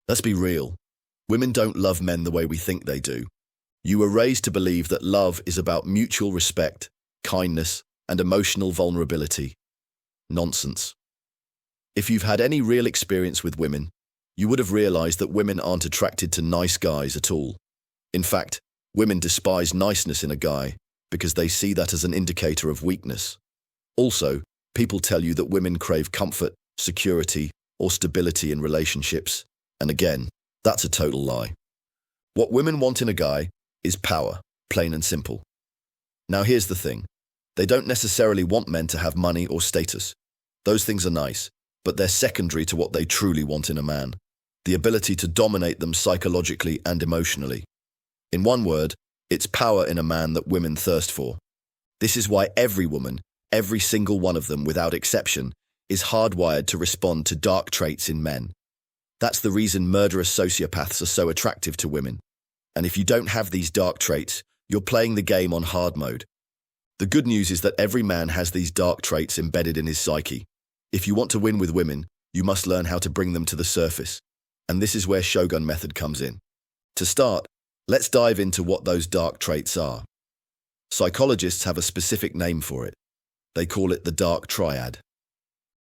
Let's be real. Women don't love men the way we think they do. You were raised to believe that love is about mutual respect, kindness, and emotional vulnerability. Nonsense. If you've had any real experience with women, you would have realized that women aren't attracted to nice guys at all. In fact, women despise niceness in a guy because they see that as an indicator of weakness. Also, people tell you that women crave comfort, security, or stability in relationships. And again, that's a total lie. What women want in a guy is power, plain and simple. Now here's the thing. They don't necessarily want men to have money or status. Those things are nice, but they're secondary to what they truly want in a man. The ability to dominate them psychologically and emotionally. In one word, it's power in a man that women thirst for. This is why every woman, every single one of them without exception, is hardwired to respond to dark traits in men. That's the reason murderous sociopaths are so attractive to women. And if you don't have these dark traits, you're playing the game on hard mode. The good news is that every man has these dark traits embedded in his psyche. If you want to win with women, you must learn how to bring them to the surface. And this is where Shogun Method comes in. To start, let's dive into what those dark traits are. Psychologists have a specific name for it. They call it the Dark Triad.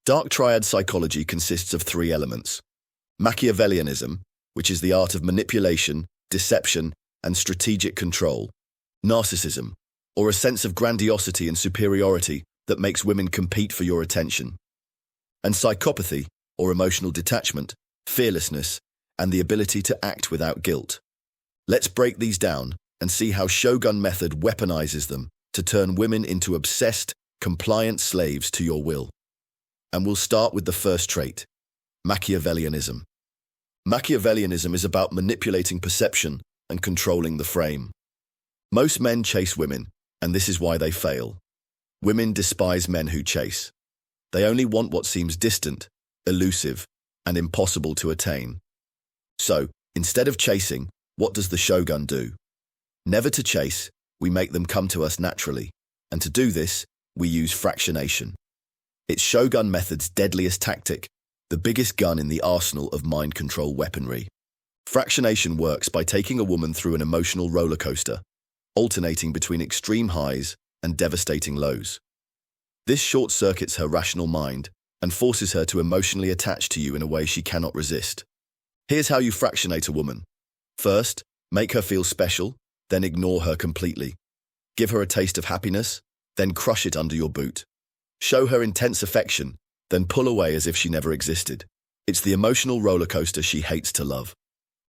Dark Triad psychology consists of three elements. Machiavellianism, which is the art of manipulation, deception, and strategic control. Narcissism, or a sense of grandiosity and superiority that makes women compete for your attention. And psychopathy, or emotional detachment, fearlessness, and the ability to act without guilt. Let's break these down and see how Shogun Method weaponizes them to turn women into obsessed, compliant slaves to your will. And we'll start with the first trait, Machiavellianism. Machiavellianism is about manipulating perception and controlling the frame. Most men chase women, and this is why they fail. Women despise men who chase. They only want what seems distant, elusive, and impossible to attain. So, instead of chasing, what does the Shogun do? Never to chase, we make them come to us naturally, and to do this, we use fractionation. It's Shogun Method's deadliest tactic, the biggest gun in the arsenal of mind control weaponry. Fractionation works by taking a woman through an emotional roller coaster, alternating between extreme highs and devastating lows. This short-circuits her rational mind and forces her to emotionally attach to you in a way she cannot resist. Here's how you fractionate a woman. First, make her feel special, then ignore her completely. Give her a taste of happiness, then crush it under your boot. Show her intense affection, then pull away as if she never existed. It's the emotional roller coaster she hates to love.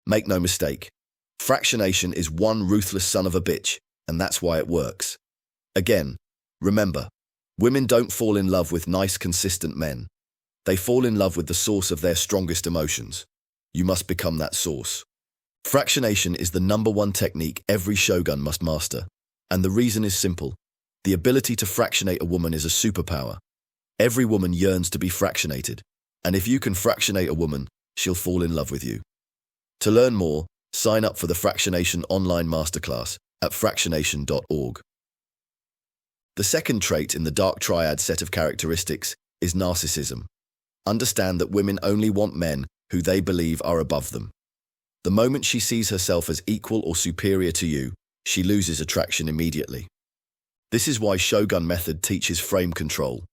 Make no mistake, fractionation is one ruthless son of a bitch, and that's why it works. Again, remember, women don't fall in love with nice, consistent men. They fall in love with the source of their strongest emotions. You must become that source. Fractionation is the #1 technique every shogun must master. And the reason is simple. The ability to fractionate a woman is a superpower. Every woman yearns to be fractionated. And if you can fractionate a woman, she'll fall in love with you. To learn more, sign up for the Fractionation online masterclass at fractionation.org. The second trait in the Dark Triad set of characteristics is narcissism. Understand that women only want men who they believe are above them. The moment she sees herself as equal or superior to you, she loses attraction immediately. This is why Shogun Method teaches frame control,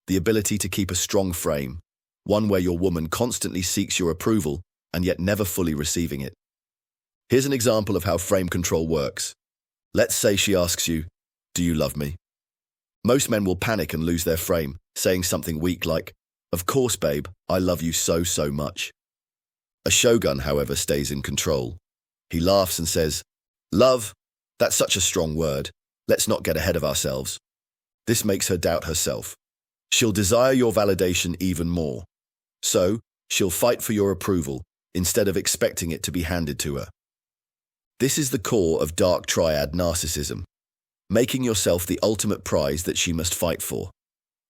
the ability to keep a strong frame, one where your woman constantly seeks your approval and yet never fully receiving it. Here's an example of how frame control works. Let's say she asks you, "Do you love me?" Most men will panic and lose their frame, saying something weak like, "Of course, babe, I love you so, so much." A shogun, however, stays in control. He laughs and says, "Love? That's such a strong word. Let's not get ahead of ourselves." This makes her doubt herself. She'll desire your validation even more. So, she'll fight for your approval instead of expecting it to be handed to her. This is the core of Dark Triad narcissism, making yourself the ultimate prize that she must fight for.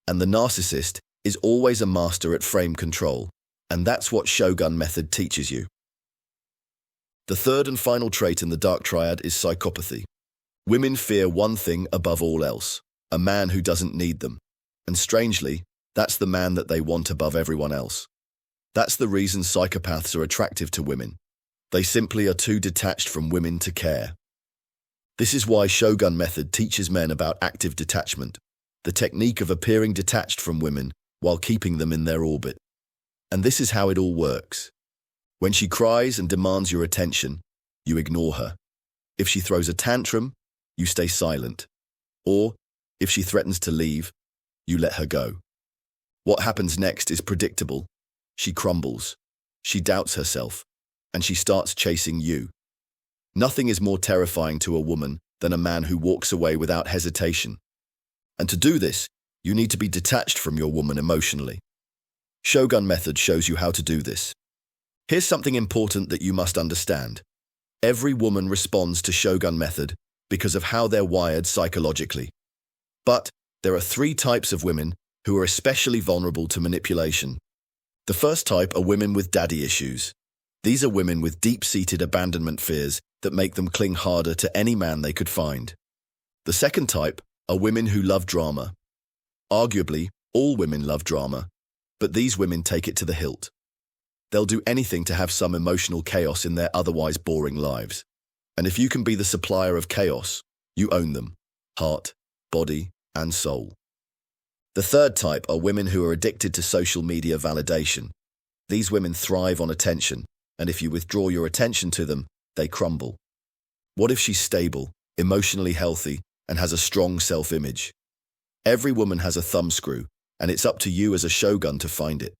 And the narcissist is always a master at frame control, and that's what Shogun Method teaches you. The third and final trait in the Dark Triad is psychopathy. Women fear one thing above all else, a man who doesn't need them. And strangely, that's the man that they want above everyone else. That's the reason psychopaths are attractive to women. They simply are too detached from women to care. This is why Shogun Method teaches men about active detachment, the technique of appearing detached from women while keeping them in their orbit. And this is how it all works. When she cries and demands your attention, you ignore her. If she throws a tantrum, you stay silent. Or, if she threatens to leave, you let her go. What happens next is predictable. She crumbles, she doubts herself, and she starts chasing you. Nothing is more terrifying to a woman than a man who walks away without hesitation. And to do this, you need to be detached from your woman emotionally. Shogun Method shows you how to do this. Here's something important that you must understand. Every woman responds to Shogun Method because of how they're wired psychologically. But there are 3 types of women who are especially vulnerable to manipulation. The first type are women with daddy issues. These are women with deep-seated abandonment fears that make them cling harder to any man they could find. The second type are women who love drama. Arguably, all women love drama, but these women take it to the hilt. They'll do anything to have some emotional chaos in their otherwise boring lives. And if you can be the supplier of chaos, you own them, heart, body, and soul. The third type are women who are addicted to social media validation. These women thrive on attention, and if you withdraw your attention to them, they crumble. What if she's stable, emotionally healthy, and has a strong self-image? Every woman has a thumbscrew, and it's up to you as a shogun to find it.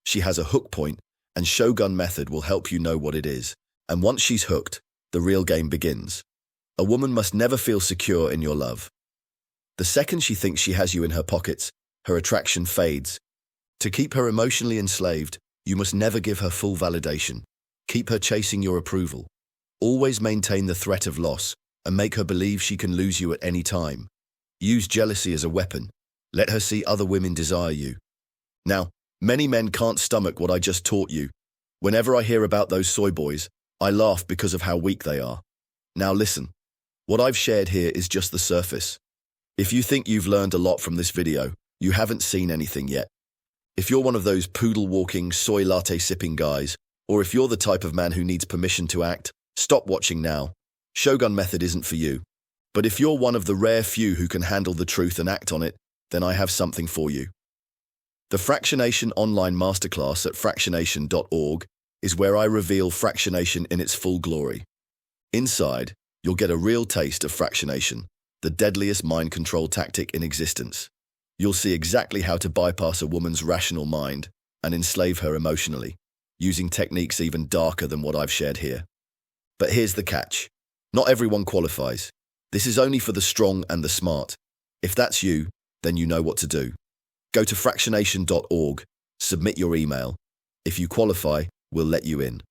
She has a hook point, and Shogun Method will help you know what it is. And once she's hooked, the real game begins. A woman must never feel secure in your love. The second she thinks she has you in her pockets, her attraction fades. To keep her emotionally enslaved, you must never give her full validation. Keep her chasing your approval. Always maintain the threat of loss and make her believe she can lose you at any time. Use jealousy as a weapon. Let her see other women desire you. Now, many men can't stomach what I just taught you. Whenever I hear about those soy boys, I laugh because of how weak they are. Now listen, what I've shared here is just the surface. If you think you've learned a lot from this video, you haven't seen anything yet. If you're one of those poodle-walking, soy latte-sipping guys, or if you're the type of man who needs permission to act, stop watching now. Shogun Method isn't for you. But if you're one of the rare few who can handle the truth and act on it, then I have something for you. The Fractionation Online Masterclass at fractionation.org is where I reveal fractionation in its full glory. Inside, you'll get a real taste of fractionation, the deadliest mind control tactic in existence. You'll see exactly how to bypass a woman's rational mind and enslave her emotionally, using techniques even darker than what I've shared here. But here's the catch. Not everyone qualifies. This is only for the strong and the smart. If that's you, then you know what to do. Go to fractionation.org, submit your email. If you qualify, we'll let you in.